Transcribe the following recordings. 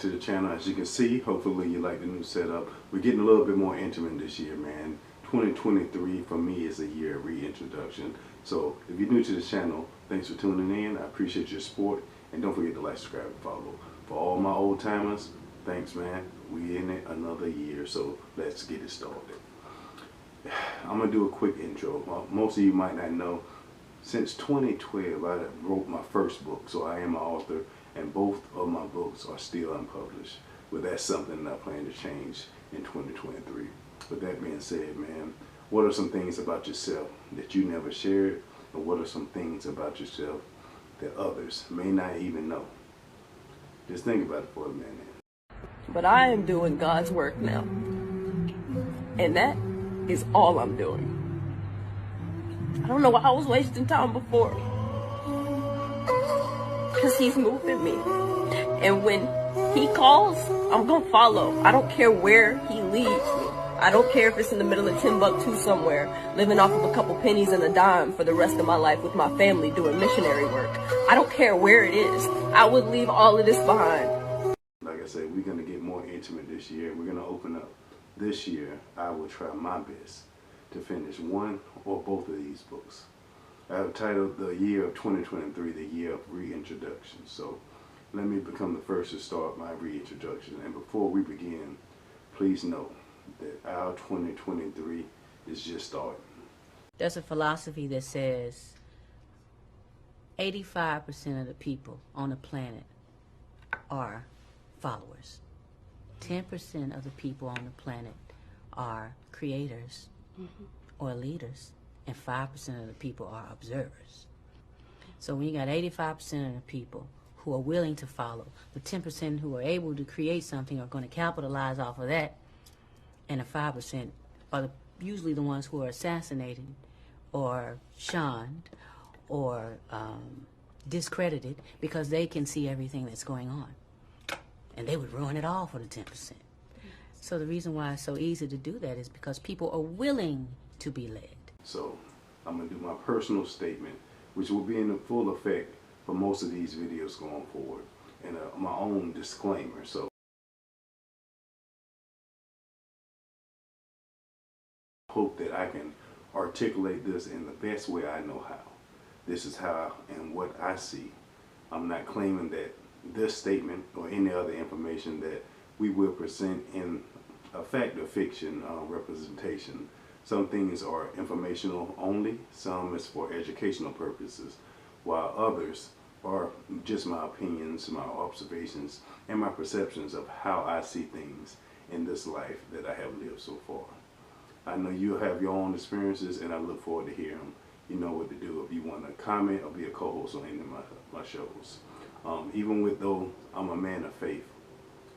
to the channel. As you can see, hopefully you like the new setup. We're getting a little bit more intimate this year, man. 2023 for me is a year of reintroduction. So if you're new to the channel, thanks for tuning in. I appreciate your support. And don't forget to like, subscribe, and follow. For all my old timers, thanks, man. We in it another year, so let's get it started. I'm gonna do a quick intro. Most of you might not know, since 2012 I wrote my first book, so I am an author, and both of my books are still unpublished. But that's something that I plan to change in 2023. With that being said, man, what are some things about yourself that you never shared, and what are some things about yourself that others may not even know? Just think about it for a minute. But I am doing God's work now, and that is all I'm doing. I don't know why I was wasting time before, because he's moving me, and when he calls, I'm gonna follow. I don't care where he leads me. I don't care if it's in the middle of Timbuktu somewhere, living off of a couple pennies and a dime for the rest of my life with my family doing missionary work. I don't care where it is. I would leave all of this behind. Like I said, we're gonna get more intimate this year. We're gonna open up. This year, I will try my best to finish one or both of these books. I have titled the year of 2023, the year of reintroduction. So let me become the first to start my reintroduction. And before we begin, please know that our 2023 is just starting. There's a philosophy that says 85% of the people on the planet are followers. 10% of the people on the planet are creators or leaders, and 5% of the people are observers. So when you got 85% of the people who are willing to follow, the 10% who are able to create something are going to capitalize off of that, and the 5% are usually the ones who are assassinated or shunned or discredited because they can see everything that's going on. And they would ruin it all for the 10%. So the reason why it's so easy to do that is because people are willing to be led. So I'm going to do my personal statement, which will be in full effect for most of these videos going forward, and my own disclaimer. So I hope that I can articulate this in the best way I know how. This is how and what I see. I'm not claiming that this statement or any other information that we will present in a fact or fiction representation. Some things are informational only, some is for educational purposes, while others are just my opinions, my observations, and my perceptions of how I see things in this life that I have lived so far. I know you have your own experiences, and I look forward to hearing them. You know what to do if you want to comment or be a co-host on any of my shows. Even though I'm a man of faith,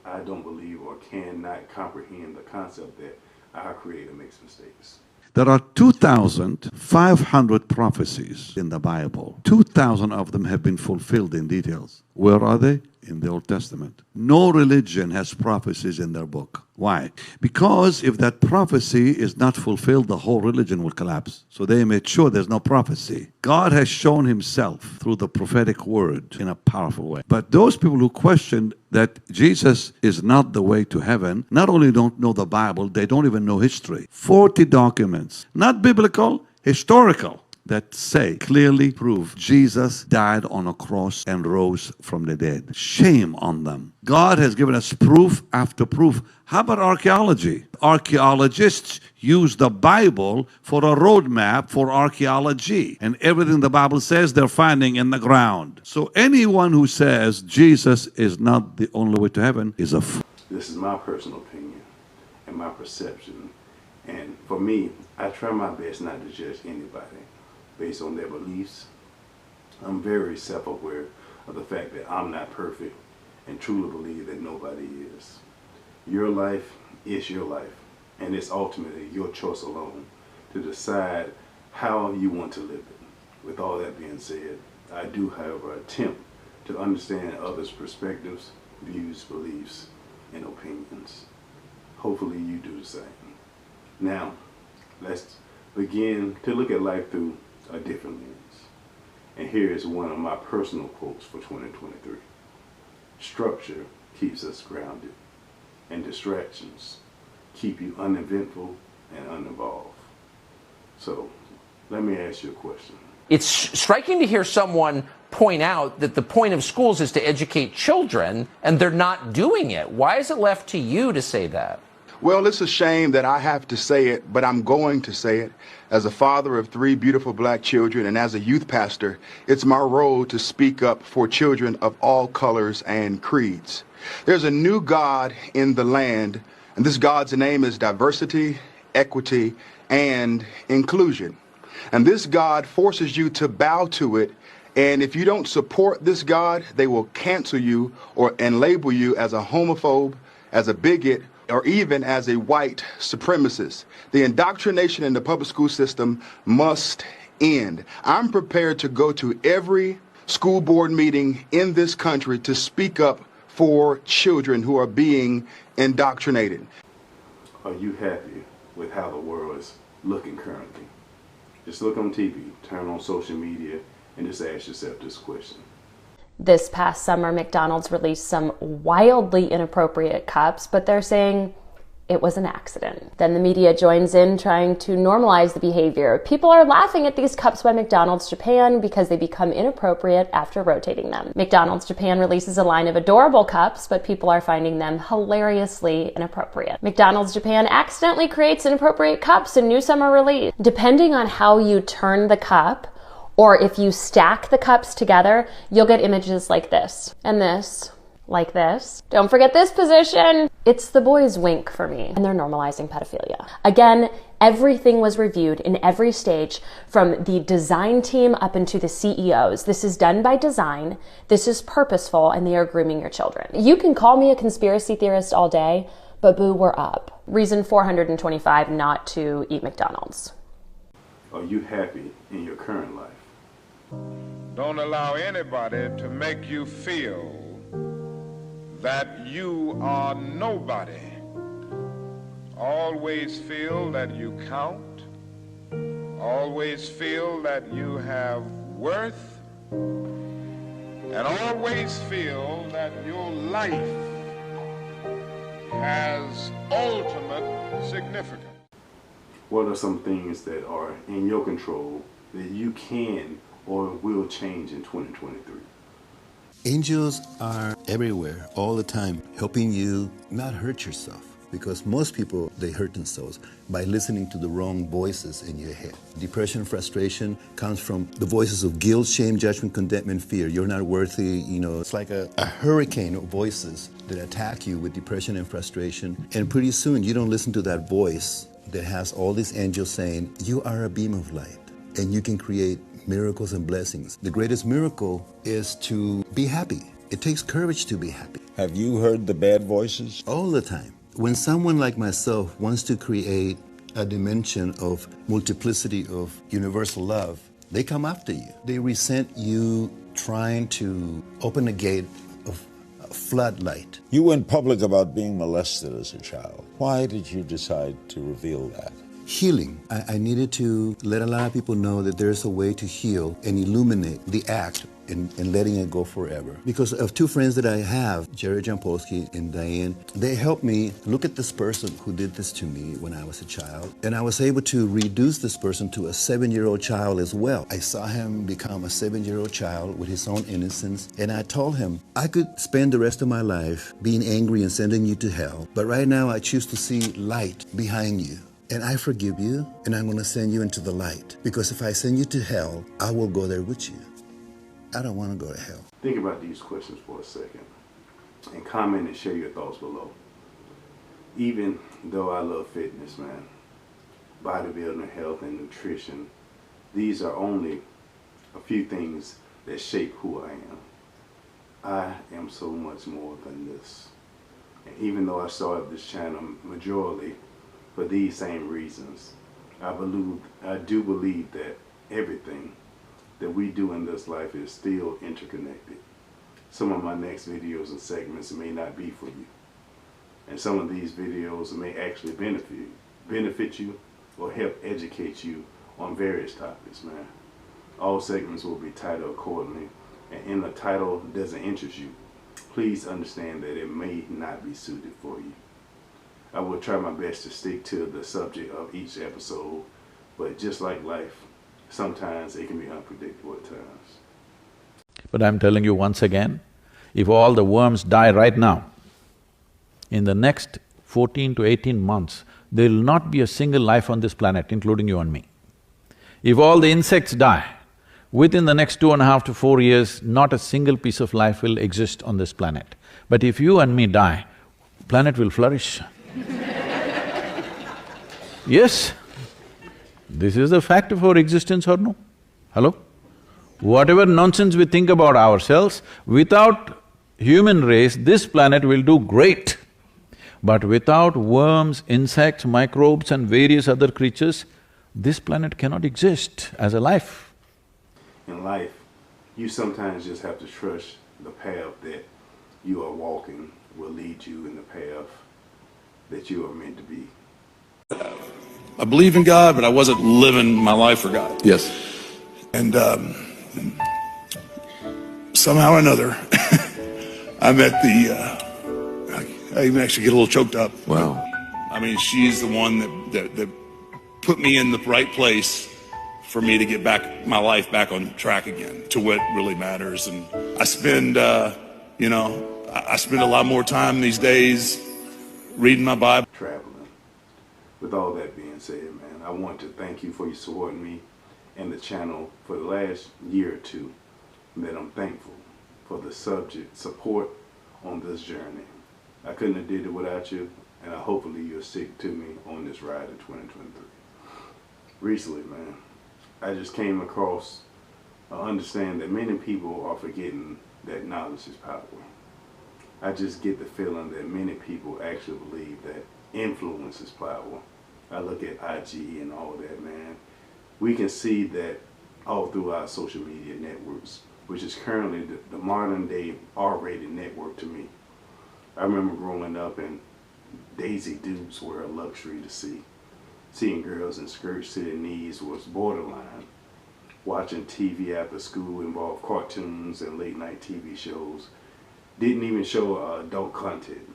I don't believe or cannot comprehend the concept that our Creator makes mistakes. There are 2,500 prophecies in the Bible. 2,000 of them have been fulfilled in details. Where are they? In the Old Testament. No religion has prophecies in their book. Why? Because if that prophecy is not fulfilled, the whole religion will collapse. So they made sure there's no prophecy. God has shown himself through the prophetic word in a powerful way. But those people who questioned that Jesus is not the way to heaven, not only don't know the Bible, they don't even know history. 40 documents, not biblical, historical, that say, clearly prove Jesus died on a cross and rose from the dead. Shame on them. God has given us proof after proof. How about archaeology? Archaeologists use the Bible for a roadmap for archaeology. And everything the Bible says they're finding in the ground. So anyone who says Jesus is not the only way to heaven is a fool. This is my personal opinion and my perception. And for me, I try my best not to judge anybody based on their beliefs. I'm very self-aware of the fact that I'm not perfect and truly believe that nobody is. Your life is your life, and it's ultimately your choice alone to decide how you want to live it. With all that being said, I do, however, attempt to understand others' perspectives, views, beliefs, and opinions. Hopefully you do the same. Now, let's begin to look at life through a different lens. And here is one of my personal quotes for 2023. Structure keeps us grounded, and distractions keep you uneventful and unevolved. So let me ask you a question. It's striking to hear someone point out that the point of schools is to educate children, and they're not doing it. Why is it left to you to say that? Well, it's a shame that I have to say it, but I'm going to say it. As a father of 3 beautiful black children and as a youth pastor, it's my role to speak up for children of all colors and creeds. There's a new God in the land, and this God's name is diversity, equity, and inclusion. And this God forces you to bow to it. And if you don't support this God, they will cancel you and label you as a homophobe, as a bigot, or even as a white supremacist. The indoctrination in the public school system must end. I'm prepared to go to every school board meeting in this country to speak up for children who are being indoctrinated. Are you happy with how the world is looking currently? Just look on TV, turn on social media, and just ask yourself this question. This past summer, McDonald's released some wildly inappropriate cups, but they're saying it was an accident. Then the media joins in trying to normalize the behavior. People are laughing at these cups by McDonald's Japan because they become inappropriate after rotating them. McDonald's Japan releases a line of adorable cups, but people are finding them hilariously inappropriate. McDonald's Japan accidentally creates inappropriate cups in new summer release. Depending on how you turn the cup, or if you stack the cups together, you'll get images like this, and this, like this. Don't forget this position. It's the boys' wink for me, and they're normalizing pedophilia. Again, everything was reviewed in every stage, from the design team up into the CEOs. This is done by design, this is purposeful, and they are grooming your children. You can call me a conspiracy theorist all day, but boo, we're up. Reason 425 not to eat McDonald's. Are you happy in your current life? Don't allow anybody to make you feel that you are nobody. Always feel that you count. Always feel that you have worth. And always feel that your life has ultimate significance. What are some things that are in your control that you can or will change in 2023? Angels are everywhere, all the time, helping you not hurt yourself. Because most people, they hurt themselves by listening to the wrong voices in your head. Depression, frustration comes from the voices of guilt, shame, judgment, condemnation, fear. You're not worthy, it's like a hurricane of voices that attack you with depression and frustration. And pretty soon, you don't listen to that voice that has all these angels saying, you are a beam of light, and you can create miracles and blessings. The greatest miracle is to be happy. It takes courage to be happy. Have you heard the bad voices? All the time. When someone like myself wants to create a dimension of multiplicity of universal love, they come after you. They resent you trying to open a gate of a floodlight. You went public about being molested as a child. Why did you decide to reveal that? Healing. I needed to let a lot of people know that there's a way to heal and illuminate the act and letting it go forever. Because of 2 friends that I have, Jerry Jampolsky and Diane, they helped me look at this person who did this to me when I was a child. And I was able to reduce this person to a 7-year-old child as well. I saw him become a 7-year-old child with his own innocence. And I told him, I could spend the rest of my life being angry and sending you to hell. But right now I choose to see light behind you. And I forgive you, and I'm going to send you into the light. Because if I send you to hell, I will go there with you. I don't want to go to hell. Think about these questions for a second and comment and share your thoughts below. Even though I love fitness, man, bodybuilding, health, and nutrition, these are only a few things that shape who I am. I am so much more than this. And even though I started this channel majorly for these same reasons, I do believe that everything that we do in this life is still interconnected. Some of my next videos and segments may not be for you. And some of these videos may actually benefit you or help educate you on various topics, man. All segments will be titled accordingly. And in the title doesn't interest you, please understand that it may not be suited for you. I will try my best to stick to the subject of each episode, but just like life, sometimes it can be unpredictable at times. But I'm telling you once again, if all the worms die right now, in the next 14 to 18 months, there will not be a single life on this planet, including you and me. If all the insects die, within the next 2.5 to 4 years, not a single piece of life will exist on this planet. But if you and me die, planet will flourish. Yes, this is the fact of our existence, or no? Hello? Whatever nonsense we think about ourselves, without human race, this planet will do great. But without worms, insects, microbes and various other creatures, this planet cannot exist as a life. In life, you sometimes just have to trust the path that you are walking will lead you in the path that you are meant to be. I believe in God, but I wasn't living my life for God. Yes. And somehow or another, I met I even actually get a little choked up. Wow. I mean, she's the one that put me in the right place for me to get my life back on track again to what really matters. And I spend, I spend a lot more time these days reading my Bible. Traveling. With all that being said, man, I want to thank you for your supporting me and the channel for the last year or two. That I'm thankful for the support on this journey. I couldn't have did it without you, and hopefully you'll stick to me on this ride in 2023. Recently, man, I just came across understand that many people are forgetting that knowledge is power. I just get the feeling that many people actually believe that influence is power. I look at IG and all that, man. We can see that all through our social media networks, which is currently the modern day R-rated network to me. I remember growing up and Daisy Dukes were a luxury to see. Seeing girls in skirts to their knees was borderline. Watching TV after school involved cartoons and late night TV shows. Didn't even show adult content.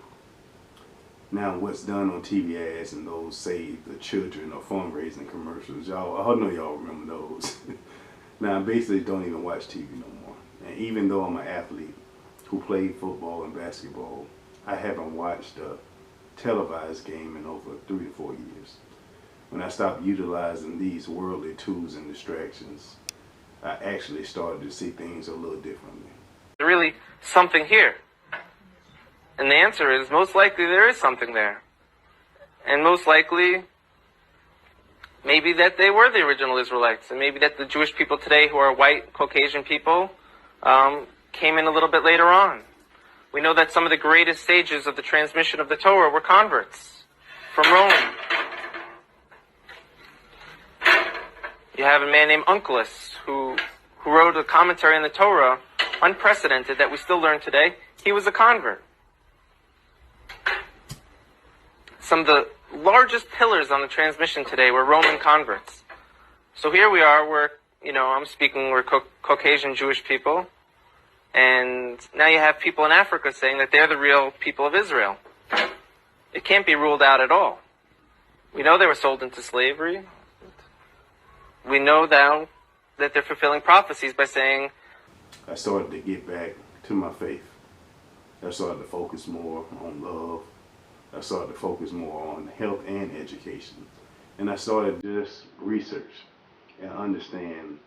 Now what's done on TV ads and those Save the Children or fundraising commercials, I know y'all remember those. Now I basically don't even watch TV no more. And even though I'm an athlete who played football and basketball, I haven't watched a televised game in over 3 to 4 years. When I stopped utilizing these worldly tools and distractions, I actually started to see things a little differently. There's really something here. And the answer is, most likely there is something there. And most likely, maybe that they were the original Israelites, and maybe that the Jewish people today who are white, Caucasian people came in a little bit later on. We know that some of the greatest stages of the transmission of the Torah were converts from Rome. You have a man named Unclus who wrote a commentary on the Torah, unprecedented, that we still learn today. He was a convert. Some of the largest pillars on the transmission today were Roman converts. So here we are, we're Caucasian Jewish people, and now you have people in Africa saying that they're the real people of Israel. It can't be ruled out at all. We know they were sold into slavery. We know now that they're fulfilling prophecies by saying, I started to get back to my faith. I started to focus more on love. I started to focus more on health and education. And I started to just research and understand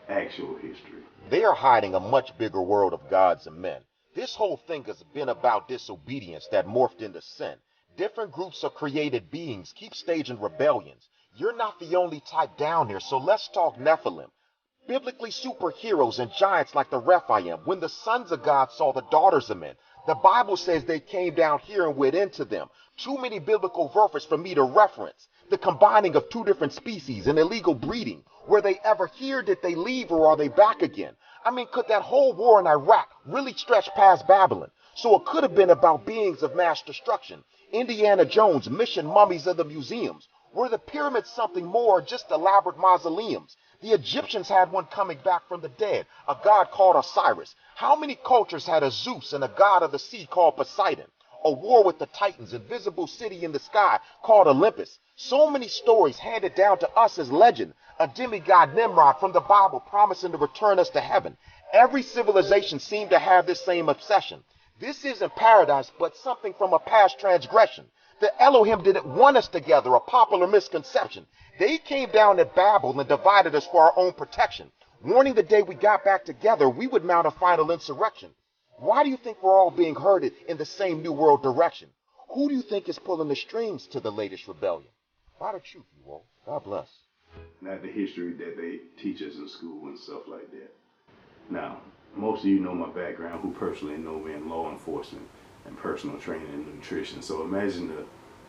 actual history. They are hiding a much bigger world of gods and men. This whole thing has been about disobedience that morphed into sin. Different groups of created beings keep staging rebellions. You're not the only type down here, so let's talk Nephilim. Biblically, superheroes and giants like the Rephaim, when the sons of God saw the daughters of men, the Bible says they came down here and went into them. Too many biblical verses for me to reference. The combining of two different species and illegal breeding. Were they ever here? Did they leave, or are they back again? I mean, could that whole war in Iraq really stretch past Babylon? So it could have been about beings of mass destruction. Indiana Jones, mission mummies of the museums. Were the pyramids something more, or just elaborate mausoleums? The Egyptians had one coming back from the dead, a god called Osiris. How many cultures had a Zeus and a god of the sea called Poseidon? A war with the Titans, invisible city in the sky called Olympus. So many stories handed down to us as legend. A demigod Nimrod from the Bible promising to return us to heaven. Every civilization seemed to have this same obsession. This isn't paradise, but something from a past transgression. The Elohim didn't want us together, a popular misconception. They came down at Babel and divided us for our own protection, warning the day we got back together, we would mount a final insurrection. Why do you think we're all being herded in the same New World direction? Who do you think is pulling the strings to the latest rebellion? By the truth, you all. God bless. Not the history that they teach us in school and stuff like that. Now, most of you know my background, who personally know me in law enforcement and personal training and nutrition. So imagine the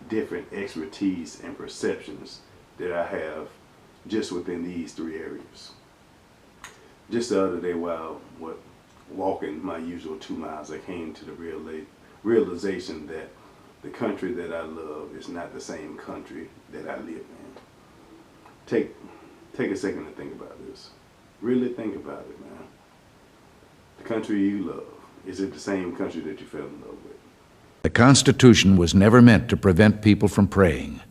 different expertise and perceptions that I have just within these three areas. Just the other day while walking my usual 2 miles, I came to the realization that the country that I love is not the same country that I live in. Take a second to think about this. Really think about it, man. The country you love, is it the same country that you fell in love with? The Constitution was never meant to prevent people from praying.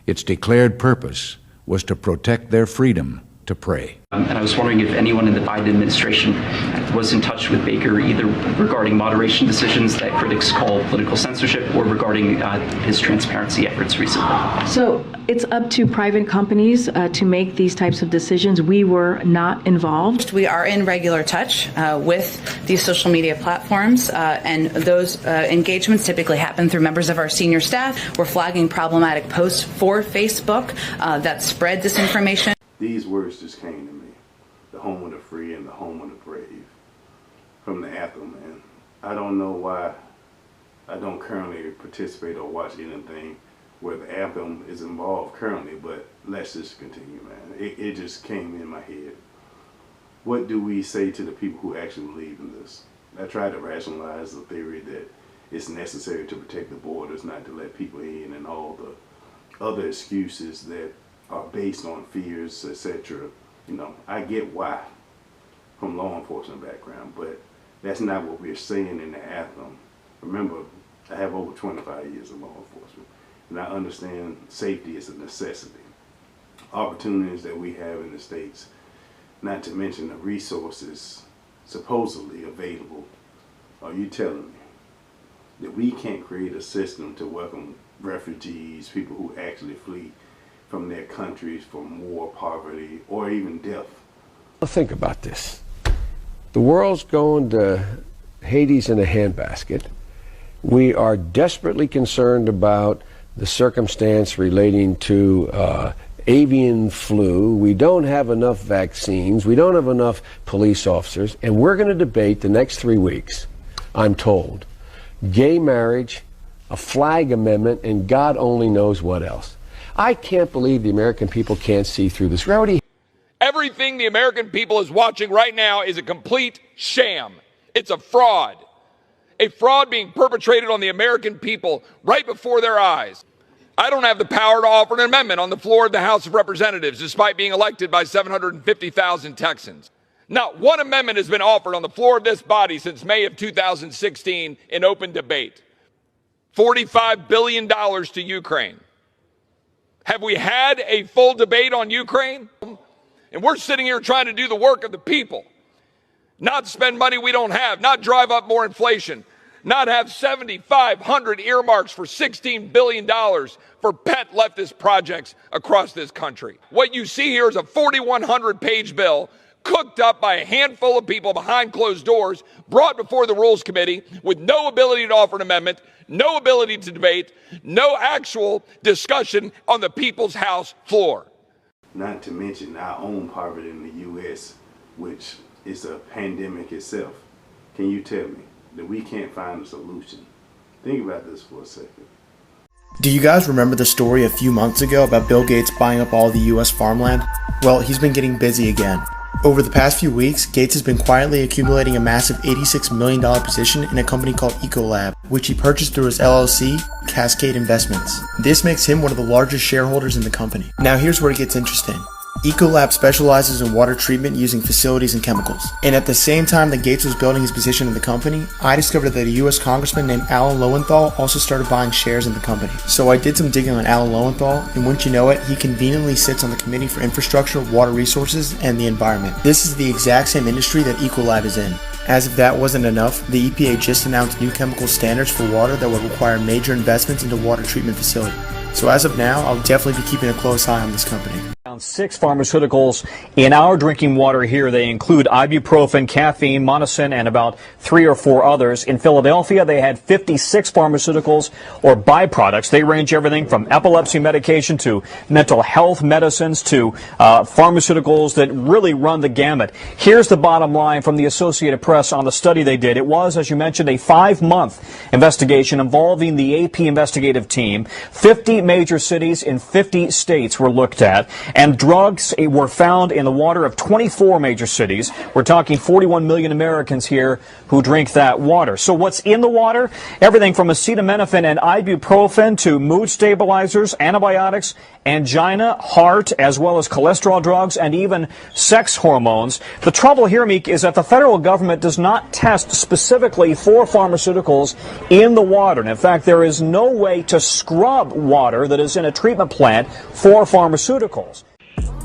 Its declared purpose was to protect their freedom to pray. And I was wondering if anyone in the Biden administration was in touch with Baker, either regarding moderation decisions that critics call political censorship or regarding his transparency efforts recently. So it's up to private companies to make these types of decisions. We were not involved. We are in regular touch with these social media platforms, and those engagements typically happen through members of our senior staff. We're flagging problematic posts for Facebook that spread disinformation. These words just came to me. The home of the free and the home of the brave. From the anthem, man. I don't know why I don't currently participate or watch anything where the anthem is involved currently, but let's just continue, man. It just came in my head. What do we say to the people who actually believe in this? I tried to rationalize the theory that it's necessary to protect the borders, not to let people in, and all the other excuses that are based on fears, etc. You know, I get why from law enforcement background, but that's not what we're saying in the anthem. Remember, I have over 25 years of law enforcement, and I understand safety is a necessity. Opportunities that we have in the States, not to mention the resources supposedly available. Are you telling me that we can't create a system to welcome refugees, people who actually flee from their countries from war, poverty, or even death? Think about this. The world's going to Hades in a handbasket. We are desperately concerned about the circumstance relating to avian flu. We don't have enough vaccines. We don't have enough police officers. And we're going to debate the next 3 weeks, I'm told, gay marriage, a flag amendment, and God only knows what else. I can't believe the American people can't see through this. Everything the American people is watching right now is a complete sham. It's a fraud. A fraud being perpetrated on the American people right before their eyes. I don't have the power to offer an amendment on the floor of the House of Representatives, despite being elected by 750,000 Texans. Not one amendment has been offered on the floor of this body since May of 2016 in open debate. $45 billion to Ukraine. Have we had a full debate on Ukraine? And we're sitting here trying to do the work of the people. Not spend money we don't have, not drive up more inflation, not have 7,500 earmarks for $16 billion for pet leftist projects across this country. What you see here is a 4,100-page bill cooked up by a handful of people behind closed doors, brought before the Rules Committee with no ability to offer an amendment, no ability to debate, no actual discussion on the People's House floor. Not to mention our own poverty in the U.S., which is a pandemic itself. Can you tell me that we can't find a solution? Think about this for a second. Do you guys remember the story a few months ago about Bill Gates buying up all the U.S. farmland? Well, he's been getting busy again. Over the past few weeks, Gates has been quietly accumulating a massive $86 million position in a company called Ecolab, which he purchased through his LLC, Cascade Investments. This makes him one of the largest shareholders in the company. Now here's where it gets interesting. Ecolab specializes in water treatment using facilities and chemicals. And at the same time that Gates was building his position in the company, I discovered that a U.S. congressman named Alan Lowenthal also started buying shares in the company. So I did some digging on Alan Lowenthal, and wouldn't you know it, he conveniently sits on the Committee for Infrastructure, Water Resources, and the Environment. This is the exact same industry that Ecolab is in. As if that wasn't enough, the EPA just announced new chemical standards for water that would require major investments into water treatment facilities. So as of now, I'll definitely be keeping a close eye on this company. 6 pharmaceuticals in our drinking water here. They include ibuprofen, caffeine, monosin, and about 3 or 4 others. In Philadelphia, they had 56 pharmaceuticals or byproducts. They range everything from epilepsy medication to mental health medicines to pharmaceuticals that really run the gamut. Here's the bottom line from the Associated Press on the study they did. It was, as you mentioned, a 5-month investigation involving the AP investigative team. 50 major cities in 50 states were looked at. And drugs were found in the water of 24 major cities. We're talking 41 million Americans here who drink that water. So what's in the water? Everything from acetaminophen and ibuprofen to mood stabilizers, antibiotics, angina, heart, as well as cholesterol drugs, and even sex hormones. The trouble here, Meek, is that the federal government does not test specifically for pharmaceuticals in the water. And in fact, there is no way to scrub water that is in a treatment plant for pharmaceuticals.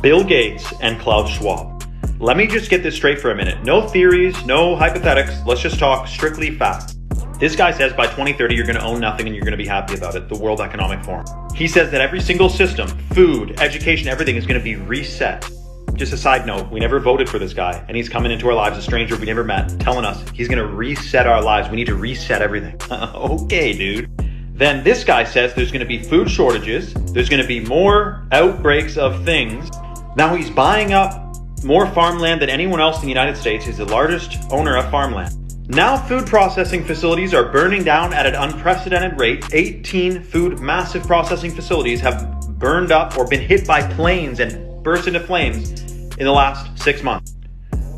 Bill Gates and Klaus Schwab. Let me just get this straight for a minute. No theories, no hypothetics. Let's just talk strictly facts. This guy says by 2030 you're going to own nothing and you're going to be happy about it. The World Economic Forum. He says that every single system, food, education, everything is going to be reset. Just a side note, we never voted for this guy, and he's coming into our lives, a stranger we never met, telling us he's going to reset our lives. We need to reset everything. Okay, dude. Then this guy says there's going to be food shortages, there's going to be more outbreaks of things. Now he's buying up more farmland than anyone else in the United States. He's the largest owner of farmland. Now food processing facilities are burning down at an unprecedented rate. 18 massive processing facilities have burned up or been hit by planes and burst into flames in the last 6 months.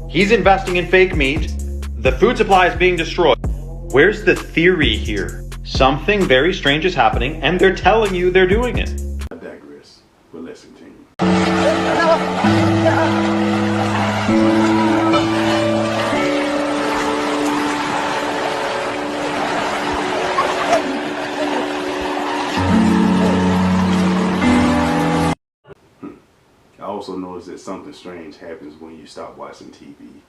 He's investing in fake meat. The food supply is being destroyed. Where's the theory here? Something very strange is happening, and they're telling you they're doing it. I digress, but let's continue. I also noticed that something strange happens when you stop watching TV,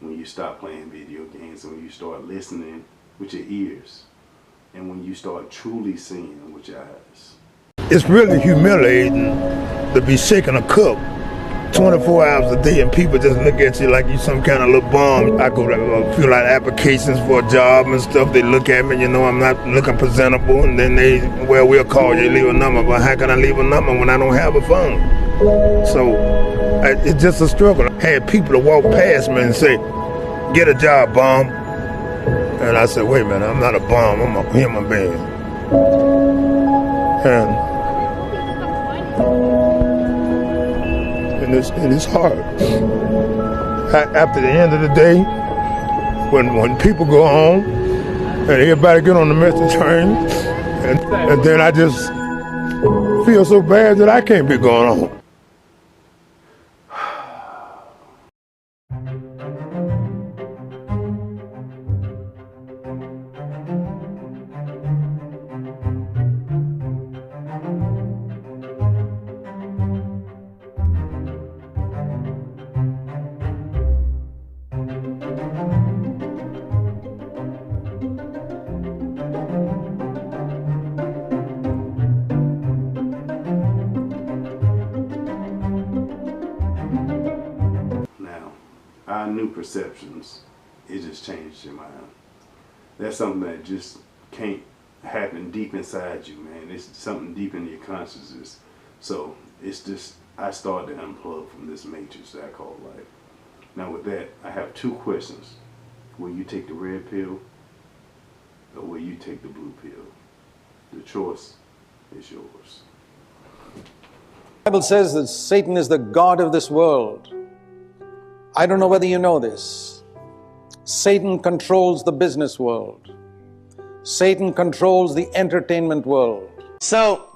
when you stop playing video games, and when you start listening with your ears, and when you start truly seeing with your eyes. It's really humiliating to be shaking a cup 24 hours a day and people just look at you like you some kind of little bum. I go to fill out applications for a job and stuff. They look at me, you know, I'm not looking presentable, and then we'll call you, leave a number. But how can I leave a number when I don't have a phone? So it's just a struggle. I had people to walk past me and say, "Get a job, bum." And I said, "Wait a minute, I'm not a bum, I'm a human being." And it's hard. After the end of the day, when people go home and everybody get on the message train, and then I just feel so bad that I can't be going on. Our new perceptions, it just changed your mind. That's something that just can't happen deep inside you, man. It's something deep in your consciousness. So it's just, I started to unplug from this matrix that I call life. Now with that, I have 2 questions. Will you take the red pill or will you take the blue pill? The choice is yours. The Bible says that Satan is the god of this world. I don't know whether you know this. Satan controls the business world. Satan controls the entertainment world. So,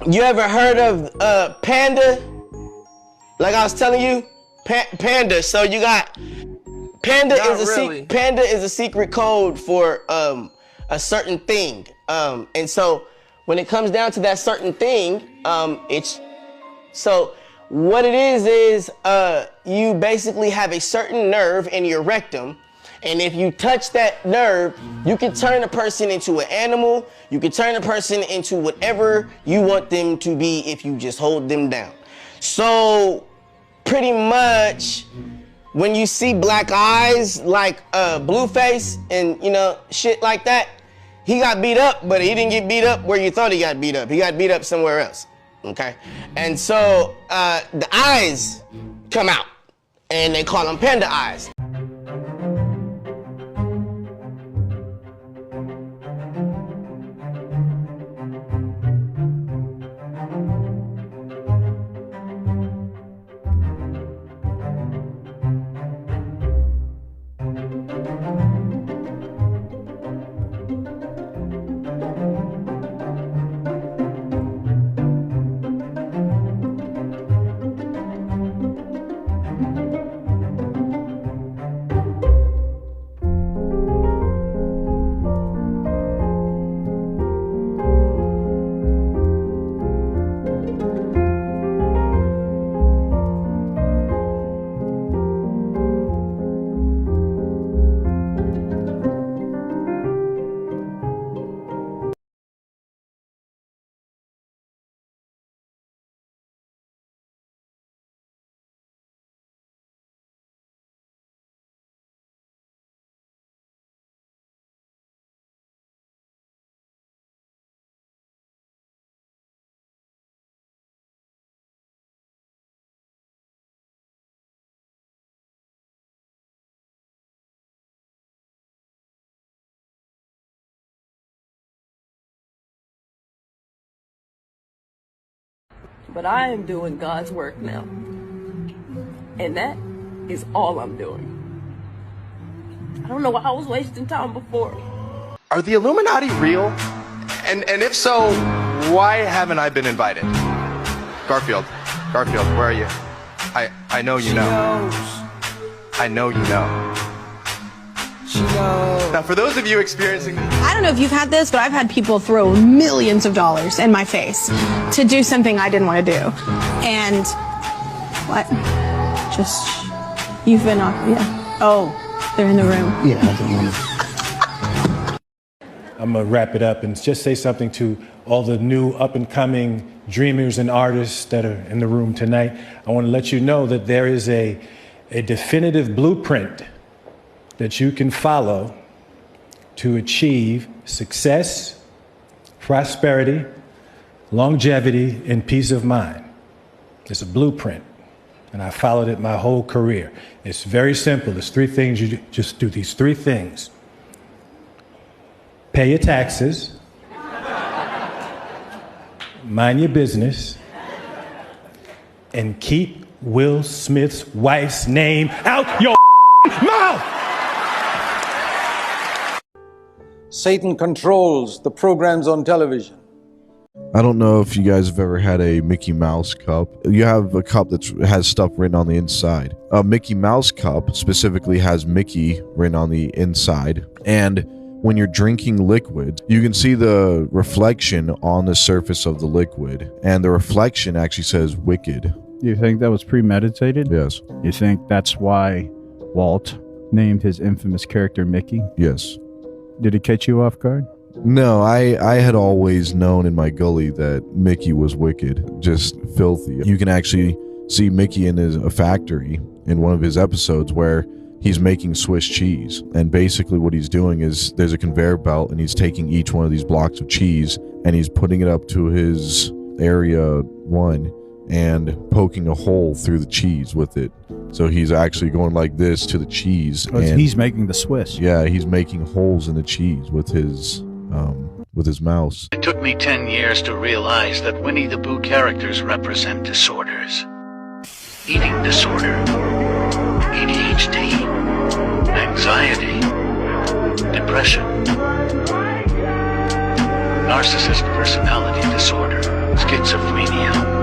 you ever heard of Panda? Like I was telling you, Panda. So you got Panda Panda is a secret code for a certain thing. And so when it comes down to that certain thing, so what it is you basically have a certain nerve in your rectum, and if you touch that nerve, you can turn a person into an animal, you can turn a person into whatever you want them to be if you just hold them down. So pretty much when you see black eyes like Blueface and shit like that, he got beat up, but he didn't get beat up where you thought he got beat up. He got beat up somewhere else, okay? And so the eyes come out and they call them panda eyes. But I am doing God's work now. And that is all I'm doing. I don't know why I was wasting time before. Are the Illuminati real? And if so, why haven't I been invited? Garfield, where are you? I know you know. I know you know. Now, for those of you experiencing this, I don't know if you've had this, but I've had people throw millions of dollars in my face to do something I didn't want to do. And what? Just, you've been off, yeah. Oh, they're in the room. Yeah, I'm going to wrap it up and just say something to all the new up-and-coming dreamers and artists that are in the room tonight. I want to let you know that there is a definitive blueprint that you can follow to achieve success, prosperity, longevity, and peace of mind. It's a blueprint, and I followed it my whole career. It's very simple. There's three things. You just do these three things. Pay your taxes, mind your business, and keep Will Smith's wife's name out your mouth! Satan controls the programs on television. I don't know if you guys have ever had a Mickey Mouse cup. You have a cup that has stuff written on the inside. A Mickey Mouse cup specifically has Mickey written on the inside. And when you're drinking liquid, you can see the reflection on the surface of the liquid. And the reflection actually says wicked. You think that was premeditated? Yes. You think that's why Walt named his infamous character Mickey? Yes. Did it catch you off guard? No, I had always known in my gully that Mickey was wicked, just filthy. You can actually see Mickey in a factory in one of his episodes where he's making Swiss cheese. And basically what he's doing is there's a conveyor belt and he's taking each one of these blocks of cheese and he's putting it up to his area 1 and poking a hole through the cheese with it. So he's actually going like this to the cheese. And he's making the Swiss. Yeah, he's making holes in the cheese with his mouse. It took me 10 years to realize that Winnie the Pooh characters represent disorders. Eating disorder, ADHD, anxiety, depression, narcissist personality disorder, schizophrenia.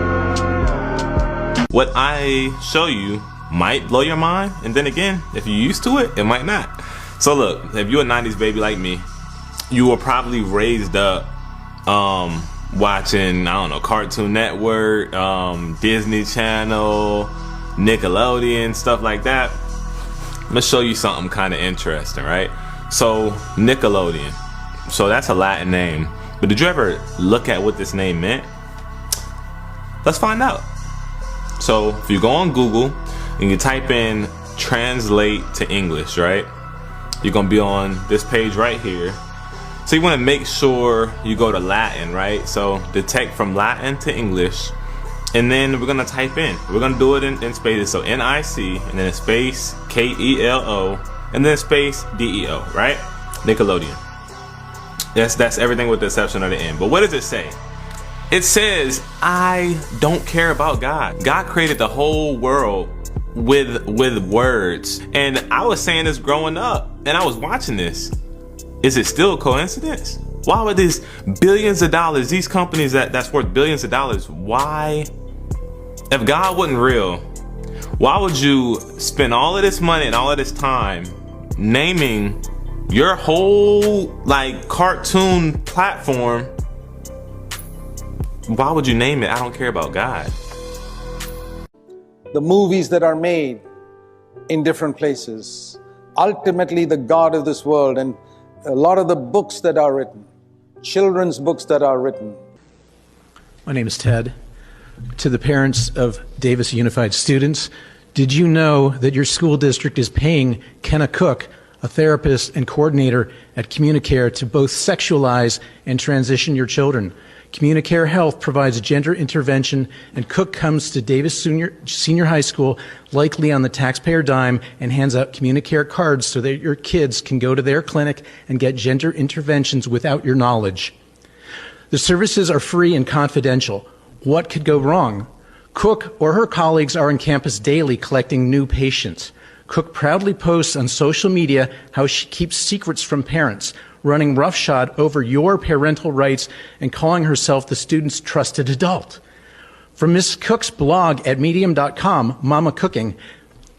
what I show you might blow your mind, and then again, if you're used to it, it might not. So look, if you're a 90s baby like me, you were probably raised up watching, I don't know, Cartoon Network, Disney Channel, Nickelodeon, stuff like that. I'm gonna show you something kind of interesting, right? So Nickelodeon, so that's a Latin name, but did you ever look at what this name meant? Let's find out. So if you go on Google and you type in translate to English, right, you're gonna be on this page right here. So you want to make sure you go to Latin, right? So detect from Latin to English, and then we're gonna type in. We're gonna do it in spaces. So N-I-C, and then a space K-E-L-O, and then a space D-E-O, right? Nickelodeon. That's everything with the exception of the N. But what does it say? It says, I don't care about God. God created the whole world with words. And I was saying this growing up, and I was watching this. Is it still a coincidence? Why would these billions of dollars, these companies that's worth billions of dollars, why, if God wasn't real, why would you spend all of this money and all of this time naming your whole like cartoon platform? Why would you name it I don't care about God? The movies that are made in different places, ultimately the God of this world, and a lot of the books that are written, children's books that are written. My name is Ted. To the parents of Davis Unified students, did you know that your school district is paying Kenna Cook, a therapist and coordinator at CommuniCare, to both sexualize and transition your children? CommuniCare Health provides gender intervention, and Cook comes to Davis Senior High School, likely on the taxpayer dime, and hands out CommuniCare cards so that your kids can go to their clinic and get gender interventions without your knowledge. The services are free and confidential. What could go wrong? Cook or her colleagues are on campus daily collecting new patients. Cook proudly posts on social media how she keeps secrets from parents, running roughshod over your parental rights and calling herself the student's trusted adult. From Miss Cook's blog at medium.com, Mama Cooking,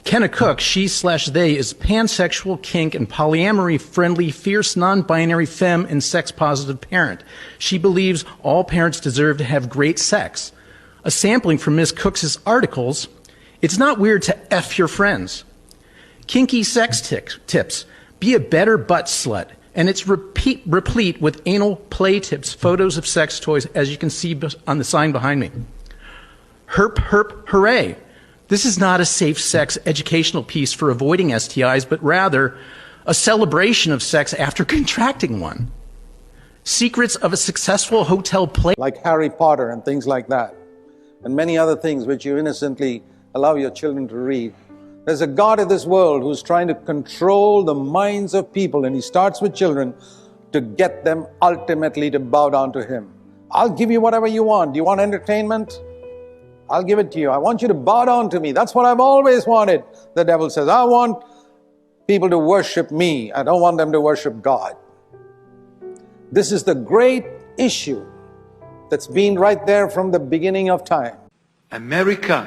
Kenna Cook, she/they, is pansexual, kink, and polyamory-friendly, fierce, non-binary, femme, and sex-positive parent. She believes all parents deserve to have great sex. A sampling from Miss Cook's articles, it's not weird to F your friends. Kinky sex tips, be a better butt slut. And it's replete with anal play tips, photos of sex toys, as you can see on the sign behind me. Herp, herp, hooray. This is not a safe sex educational piece for avoiding STIs, but rather a celebration of sex after contracting one. Secrets of a successful hotel play. Like Harry Potter and things like that, and many other things which you innocently allow your children to read. There's a God of this world who's trying to control the minds of people, and he starts with children to get them ultimately to bow down to him. I'll give you whatever you want. Do you want entertainment? I'll give it to you. I want you to bow down to me. That's what I've always wanted. The devil says, I want people to worship me. I don't want them to worship God. This is the great issue that's been right there from the beginning of time. America,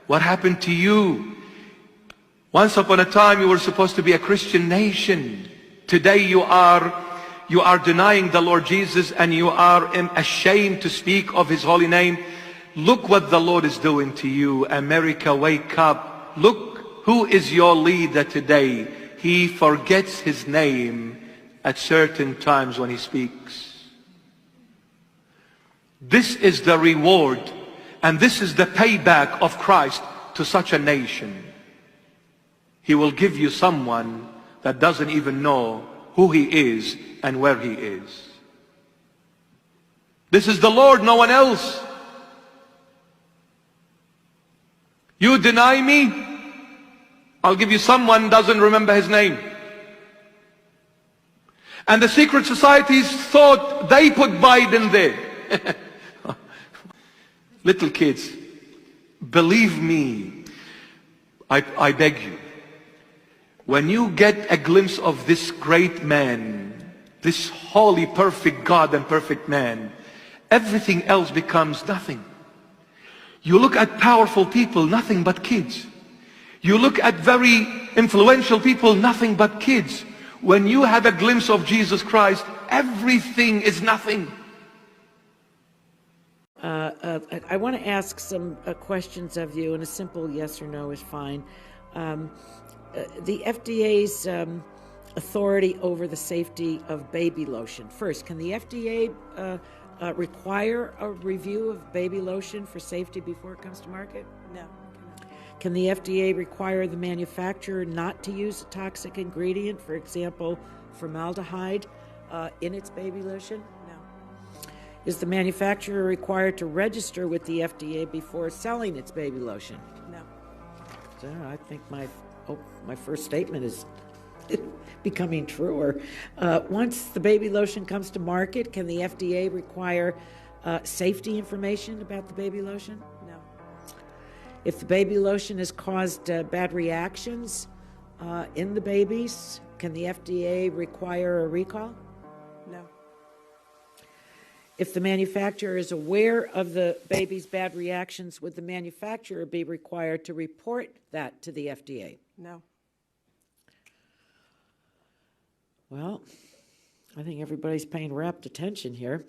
what happened to you? Once upon a time, you were supposed to be a Christian nation. Today, you are denying the Lord Jesus, and you are ashamed to speak of his holy name. Look what the Lord is doing to you. America, wake up. Look who is your leader today. He forgets his name at certain times when he speaks. This is the reward, and this is the payback of Christ to such a nation. He will give you someone that doesn't even know who he is and where he is. This is the Lord, no one else. You deny me, I'll give you someone doesn't remember his name. And the secret societies thought they put Biden there. Little kids, believe me, I beg you. When you get a glimpse of this great man, this holy, perfect God and perfect man, everything else becomes nothing. You look at powerful people, nothing but kids. You look at very influential people, nothing but kids. When you have a glimpse of Jesus Christ, everything is nothing. I want to ask some questions of you, and a simple yes or no is fine. The FDA's authority over the safety of baby lotion. First, can the FDA require a review of baby lotion for safety before it comes to market? No. Can the FDA require the manufacturer not to use a toxic ingredient, for example, formaldehyde, in its baby lotion? No. Is the manufacturer required to register with the FDA before selling its baby lotion? No. So I think my first statement is becoming truer. Once the baby lotion comes to market, can the FDA require safety information about the baby lotion? No. If the baby lotion has caused bad reactions in the babies, can the FDA require a recall? No. If the manufacturer is aware of the baby's bad reactions, would the manufacturer be required to report that to the FDA? No. Well, I think everybody's paying rapt attention here.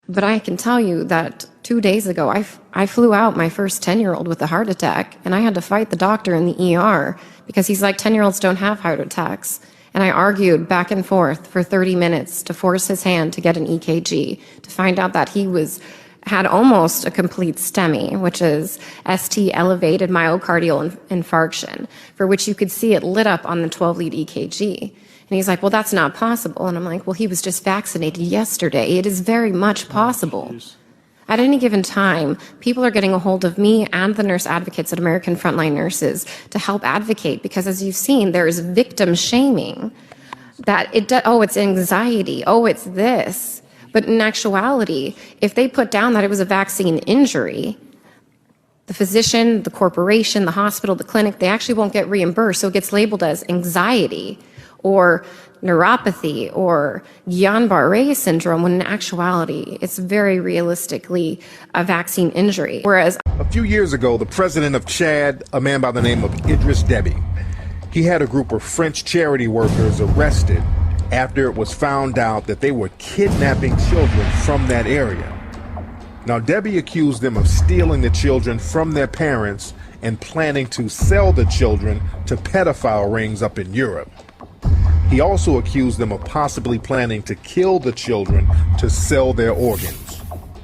But I can tell you that 2 days ago, I flew out my first 10-year-old with a heart attack, and I had to fight the doctor in the ER because he's like, 10-year-olds don't have heart attacks. And I argued back and forth for 30 minutes to force his hand to get an EKG, to find out that he had almost a complete STEMI, which is ST elevated myocardial infarction, for which you could see it lit up on the 12-lead EKG. And he's like, well, that's not possible. And I'm like, well, he was just vaccinated yesterday. It is very much possible. At any given time, people are getting a hold of me and the nurse advocates at American Frontline Nurses to help advocate, because as you've seen, there is victim shaming. That it's anxiety, it's this. But in actuality, if they put down that it was a vaccine injury, the physician, the corporation, the hospital, the clinic, they actually won't get reimbursed. So it gets labeled as anxiety or neuropathy or Guillain-Barré syndrome, when in actuality, it's very realistically a vaccine injury. Whereas a few years ago, the president of Chad, a man by the name of Idris Deby, he had a group of French charity workers arrested after it was found out that they were kidnapping children from that area. Now, Deby accused them of stealing the children from their parents and planning to sell the children to pedophile rings up in Europe. He also accused them of possibly planning to kill the children to sell their organs.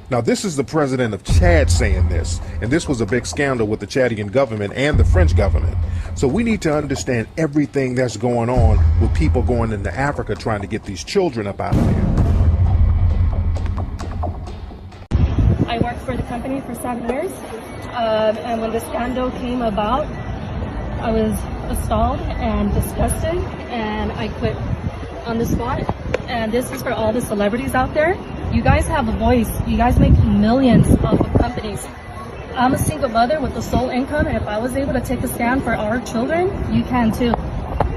Now, this is the president of Chad saying this, and this was a big scandal with the Chadian government and the French government. So we need to understand everything that's going on with people going into Africa trying to get these children up out of here. I worked for the company for 7 years, and when the scandal came about, I was stalled and disgusted, and I quit on the spot. And this is for all the celebrities out there. You guys have a voice. You guys make millions off of companies. I'm a single mother with a sole income, and if I was able to take a stand for our children, you can too.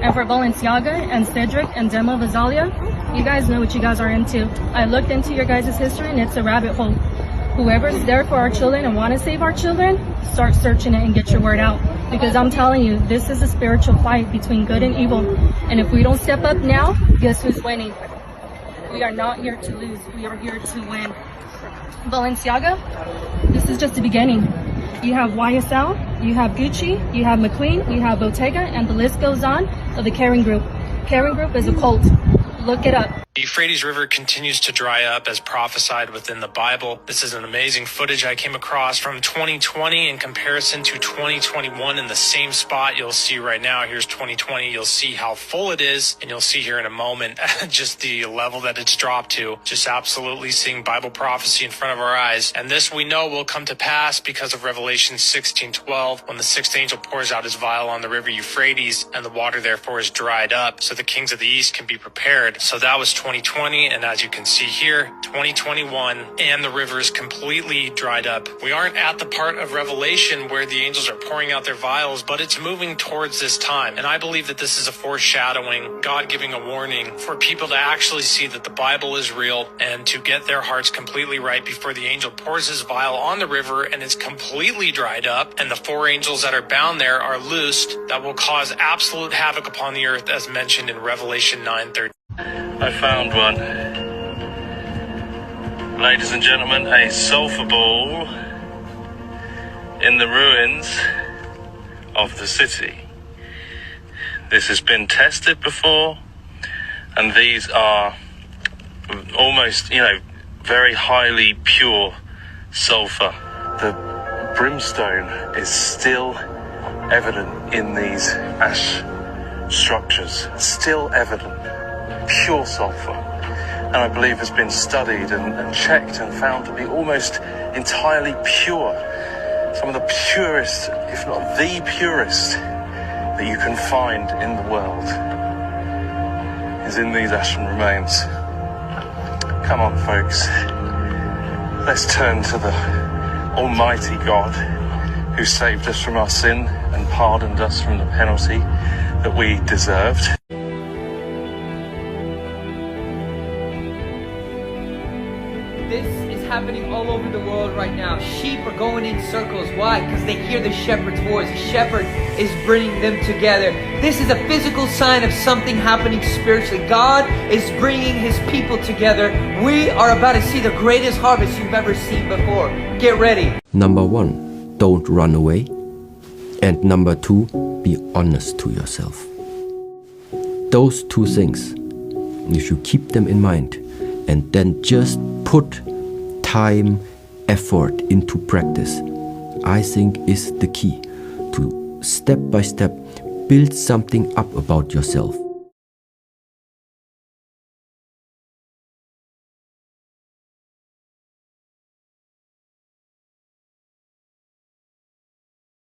And for Balenciaga and Cedric and Demo Vazalia, you guys know what you guys are into. I looked into your guys' history, and it's a rabbit hole. Whoever's there for our children and want to save our children, start searching it and get your word out. Because I'm telling you, this is a spiritual fight between good and evil. And if we don't step up now, guess who's winning? We are not here to lose. We are here to win. Balenciaga, this is just the beginning. You have YSL, you have Gucci, you have McQueen, you have Bottega, and the list goes on of the Kering Group. Kering Group is a cult. Look it up. The Euphrates River continues to dry up as prophesied within the Bible. This is an amazing footage I came across from 2020 in comparison to 2021 in the same spot you'll see right now. Here's 2020. You'll see how full it is, and you'll see here in a moment just the level that it's dropped to. Just absolutely seeing Bible prophecy in front of our eyes. And this we know will come to pass because of Revelation 16:12, when the sixth angel pours out his vial on the river Euphrates, and the water therefore is dried up, so the kings of the east can be prepared. So that was 2020, and as you can see here, 2021, and the river is completely dried up. We aren't at the part of Revelation where the angels are pouring out their vials, but it's moving towards this time. And I believe that this is a foreshadowing, God giving a warning for people to actually see that the Bible is real and to get their hearts completely right before the angel pours his vial on the river and it's completely dried up, and the 4 angels that are bound there are loosed, that will cause absolute havoc upon the earth, as mentioned in Revelation 9:13. I found one. Ladies and gentlemen, a sulfur ball in the ruins of the city. This has been tested before, and these are almost, very highly pure sulfur. The brimstone is still evident in these ash structures, still evident, pure sulfur, and I believe has been studied and checked and found to be almost entirely pure. Some of the purest, if not the purest, that you can find in the world is in these ashen remains. Come on, folks, let's turn to the Almighty God who saved us from our sin and pardoned us from the penalty that we deserved. This is happening all over the world right now. Sheep are going in circles. Why? Because they hear the shepherd's voice. The shepherd is bringing them together. This is a physical sign of something happening spiritually. God is bringing his people together. We are about to see the greatest harvest you've ever seen before. Get ready. Number 1, don't run away. And number 2, be honest to yourself. Those 2 things, you should keep them in mind, and then just put time, effort into practice. I think is the key to step by step build something up about yourself.